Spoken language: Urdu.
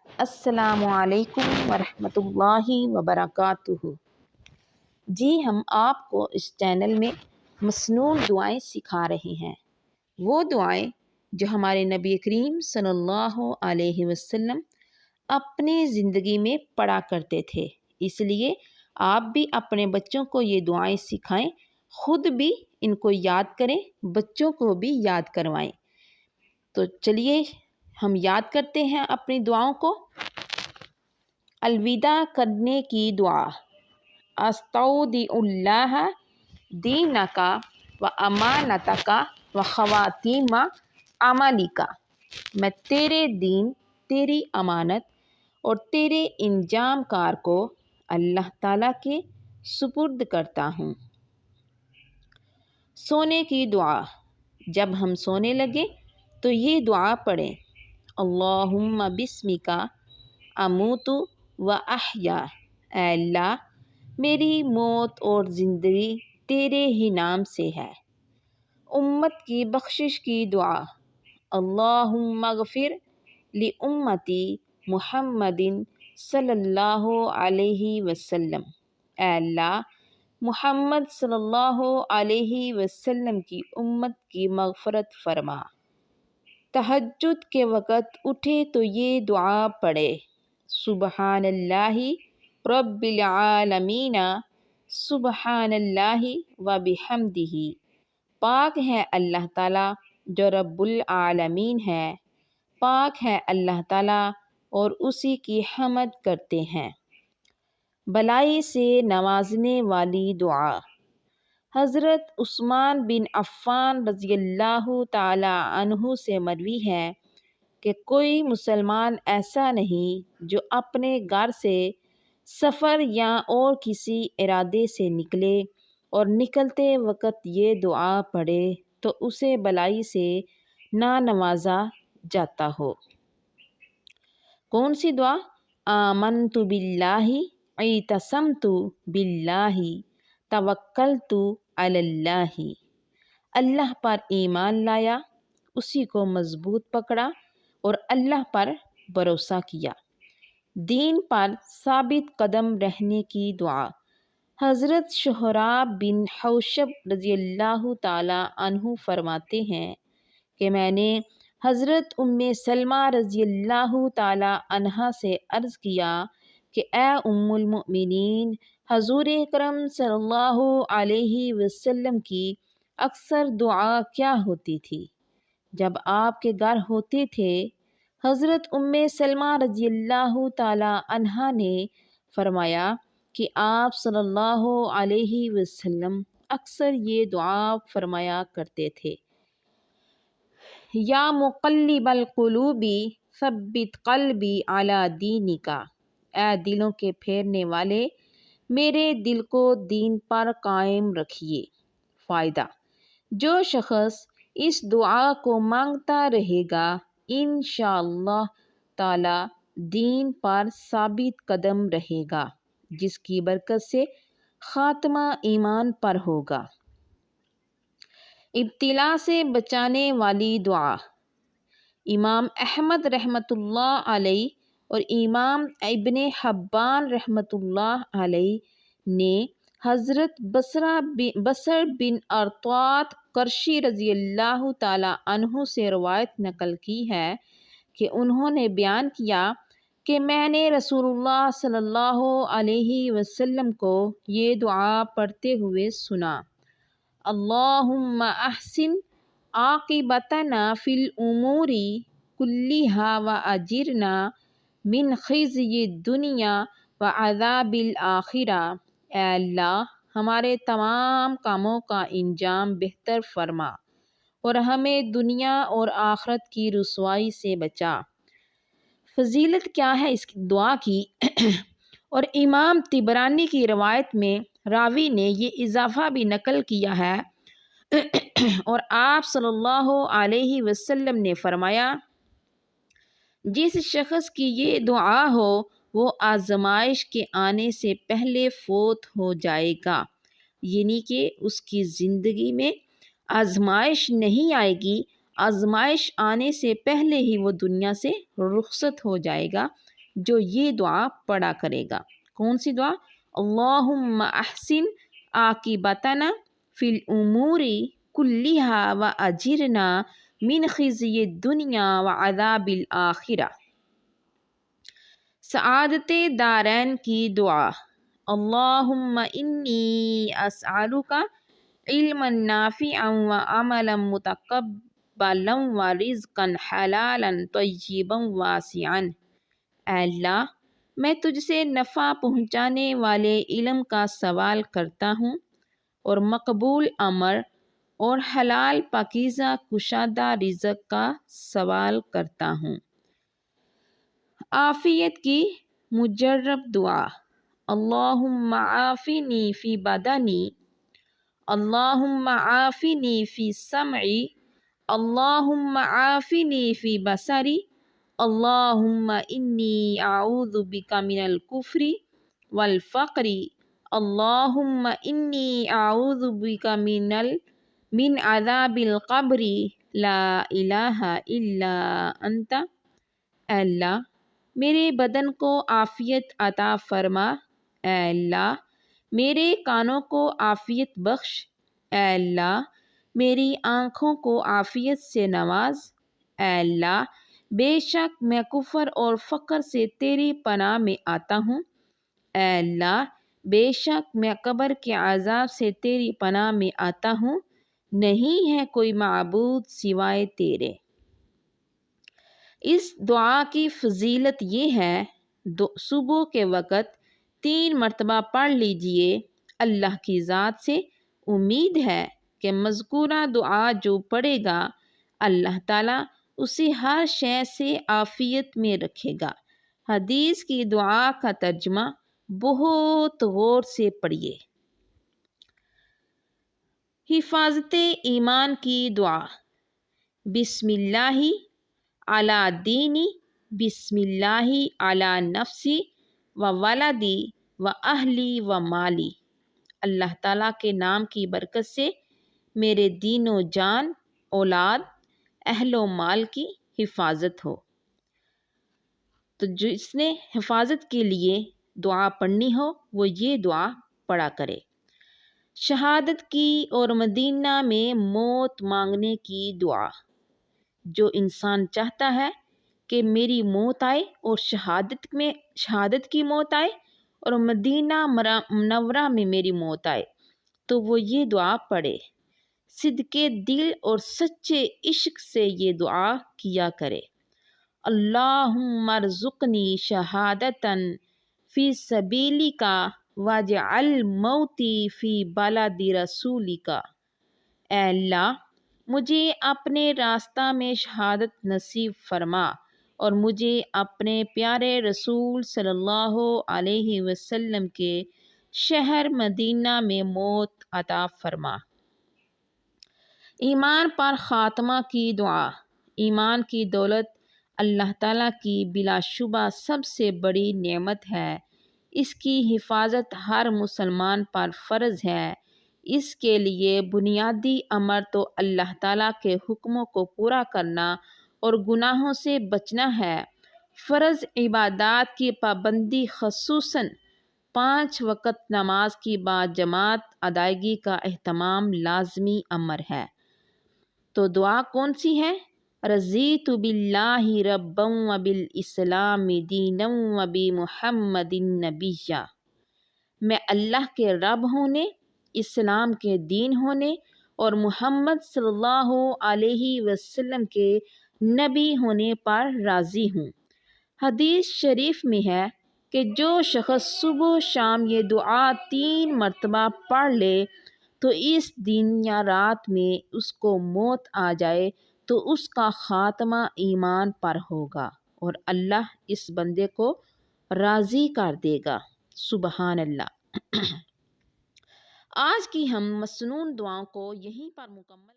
السلام علیکم ورحمۃ اللہ وبرکاتہ۔ جی ہم آپ کو اس چینل میں مسنون دعائیں سکھا رہے ہیں، وہ دعائیں جو ہمارے نبی کریم صلی اللہ علیہ وسلم اپنی زندگی میں پڑھا کرتے تھے۔ اس لیے آپ بھی اپنے بچوں کو یہ دعائیں سکھائیں، خود بھی ان کو یاد کریں، بچوں کو بھی یاد کروائیں۔ تو چلیے ہم یاد کرتے ہیں اپنی دعاؤں کو۔ الوداع کرنے کی دعا۔ استودع اللہ دینک و امانتک و خواتیم عملک۔ میں تیرے دین، تیری امانت اور تیرے انجام کار کو اللہ تعالیٰ کے سپرد کرتا ہوں۔ سونے کی دعا۔ جب ہم سونے لگے تو یہ دعا پڑھیں: اللہم بسمک اموت و احیا۔ اے اللہ میری موت اور زندگی تیرے ہی نام سے ہے۔ امت کی بخشش کی دعا۔ اللہم اغفر لامتی محمد صلی اللہ علیہ وسلم۔ اے اللہ محمد صلی اللہ علیہ وسلم کی امت کی مغفرت فرما۔ تہجد کے وقت اٹھے تو یہ دعا پڑھے: سبحان اللہ رب العالمین، سبحان اللہ و بحمدہ۔ پاک ہے اللہ تعالیٰ جو رب العالمین ہے، پاک ہے اللہ تعالیٰ اور اسی کی حمد کرتے ہیں۔ بلائی سے نوازنے والی دعا۔ حضرت عثمان بن عفان رضی اللہ تعالی عنہ سے مروی ہے کہ کوئی مسلمان ایسا نہیں جو اپنے گھر سے سفر یا اور کسی ارادے سے نکلے اور نکلتے وقت یہ دعا پڑھے تو اسے بلائی سے نہ نوازا جاتا ہو۔ کون سی دعا؟ آمنت باللہ، اعتصمت باللہ، توکلت علی اللہ۔ اللہ پر ایمان لایا، اسی کو مضبوط پکڑا اور اللہ پر بھروسہ کیا۔ دین پر ثابت قدم رہنے کی دعا۔ حضرت شہراب بن حوشب رضی اللہ تعالی عنہ فرماتے ہیں کہ میں نے حضرت ام سلمہ رضی اللہ تعالی عنہا سے عرض کیا کہ اے ام المؤمنین، حضور اکرم صلی اللہ علیہ وسلم کی اکثر دعا کیا ہوتی تھی جب آپ کے گھر ہوتے تھے؟ حضرت ام سلمہ رضی اللہ تعالی عنہا نے فرمایا کہ آپ صلی اللہ علیہ وسلم اکثر یہ دعا فرمایا کرتے تھے: یا مقلب القلوب ثبت قلبی علی دینک۔ اے دلوں کے پھیرنے والے، میرے دل کو دین پر قائم رکھیے۔ فائدہ: جو شخص اس دعا کو مانگتا رہے گا انشاءاللہ تعالی دین پر ثابت قدم رہے گا، جس کی برکت سے خاتمہ ایمان پر ہوگا۔ ابتلا سے بچانے والی دعا۔ امام احمد رحمۃ اللہ علیہ اور امام ابن حبان رحمۃ اللہ علیہ نے حضرت بصر بن ارطاط قرشی رضی اللہ تعالی عنہ سے روایت نقل کی ہے کہ انہوں نے بیان کیا کہ میں نے رسول اللہ صلی اللہ علیہ وسلم کو یہ دعا پڑھتے ہوئے سنا: اللہم احسن عاقبتنا فی الامور کلہا واجرنا من خزی الدنیا وعذاب الآخرہ۔ اے اللہ ہمارے تمام کاموں کا انجام بہتر فرما اور ہمیں دنیا اور آخرت کی رسوائی سے بچا۔ فضیلت کیا ہے اس دعا کی؟ اور امام طبرانی کی روایت میں راوی نے یہ اضافہ بھی نقل کیا ہے اور آپ صلی اللہ علیہ وسلم نے فرمایا: جس شخص کی یہ دعا ہو وہ آزمائش کے آنے سے پہلے فوت ہو جائے گا، یعنی کہ اس کی زندگی میں آزمائش نہیں آئے گی، آزمائش آنے سے پہلے ہی وہ دنیا سے رخصت ہو جائے گا۔ جو یہ دعا پڑھا کرے گا۔ کون سی دعا؟ اللہم احسن عاقبتنا فی الامور کلہا واجرنا من خزی الدنیا وعذاب الآخرہ۔ سعادت دارین کی دعا۔ اللہم انی اسألک علما نافعا وعملا متقبلا ورزقا حلالا طیبا واسعا۔ اے اللہ، میں تجھ سے نفع پہنچانے والے علم کا سوال کرتا ہوں اور مقبول عمل اور حلال پاکیزہ کشادہ رزق کا سوال کرتا ہوں۔ عافیت کی مجرب دعا۔ اللہم عافنی فی بدنی، اللہم عافنی فی سمعی، اللہم عافنی فی بصری، اللہم انی اعوذ بک من الکفر والفقر، اللہم انی اعوذ بک من عذاب القبر لا الہ الا انت۔ اے اللہ، میرے بدن کو عافیت عطا فرما۔ اے اللہ، میرے کانوں کو عافیت بخش۔ اے اللہ، میری آنکھوں کو عافیت سے نواز۔ اے اللہ، بے شک میں کفر اور فقر سے تیری پناہ میں آتا ہوں۔ اے اللہ، بے شک میں قبر کے عذاب سے تیری پناہ میں آتا ہوں۔ نہیں ہے کوئی معبود سوائے تیرے۔ اس دعا کی فضیلت یہ ہے، صبح کے وقت 3 مرتبہ پڑھ لیجئے۔ اللہ کی ذات سے امید ہے کہ مذکورہ دعا جو پڑھے گا اللہ تعالیٰ اسے ہر شے سے عافیت میں رکھے گا۔ حدیث کی دعا کا ترجمہ بہت غور سے پڑھیے۔ حفاظت ایمان کی دعا۔ بسم اللہ علی دینی، بسم اللہ علی نفسی و ولدی و اہلی و مالی۔ اللہ تعالیٰ کے نام کی برکت سے میرے دین و جان، اولاد، اہل و مال کی حفاظت ہو۔ تو جس نے حفاظت کے لیے دعا پڑھنی ہو وہ یہ دعا پڑھا کرے۔ شہادت کی اور مدینہ میں موت مانگنے کی دعا۔ جو انسان چاہتا ہے کہ میری موت آئے اور شہادت کی موت آئے اور مدینہ منورہ میں میری موت آئے تو وہ یہ دعا پڑھے۔ صدقے دل اور سچے عشق سے یہ دعا کیا کرے۔ اللہم ارزقنی شہادتا فی سبیلک واجعل موتی فی بلد رسولک۔ اے اللہ، مجھے اپنے راستہ میں شہادت نصیب فرما اور مجھے اپنے پیارے رسول صلی اللہ علیہ وسلم کے شہر مدینہ میں موت عطا فرما۔ ایمان پر خاتمہ کی دعا۔ ایمان کی دولت اللہ تعالیٰ کی بلا شبہ سب سے بڑی نعمت ہے۔ اس کی حفاظت ہر مسلمان پر فرض ہے۔ اس کے لیے بنیادی امر تو اللہ تعالیٰ کے حکموں کو پورا کرنا اور گناہوں سے بچنا ہے۔ فرض عبادات کی پابندی خصوصاً 5 وقت نماز کی باجماعت ادائیگی کا اہتمام لازمی امر ہے۔ تو دعا کون سی ہے؟ رضیت باللہ ربا وبالاسلام دینا وبمحمد نبیا۔ میں اللہ کے رب ہونے، اسلام کے دین ہونے اور محمد صلی اللہ علیہ وسلم کے نبی ہونے پر راضی ہوں۔ حدیث شریف میں ہے کہ جو شخص صبح و شام یہ دعا 3 مرتبہ پڑھ لے تو اس دن یا رات میں اس کو موت آ جائے تو اس کا خاتمہ ایمان پر ہوگا اور اللہ اس بندے کو راضی کر دے گا۔ سبحان اللہ۔ آج کی ہم مسنون دعاؤں کو یہیں پر مکمل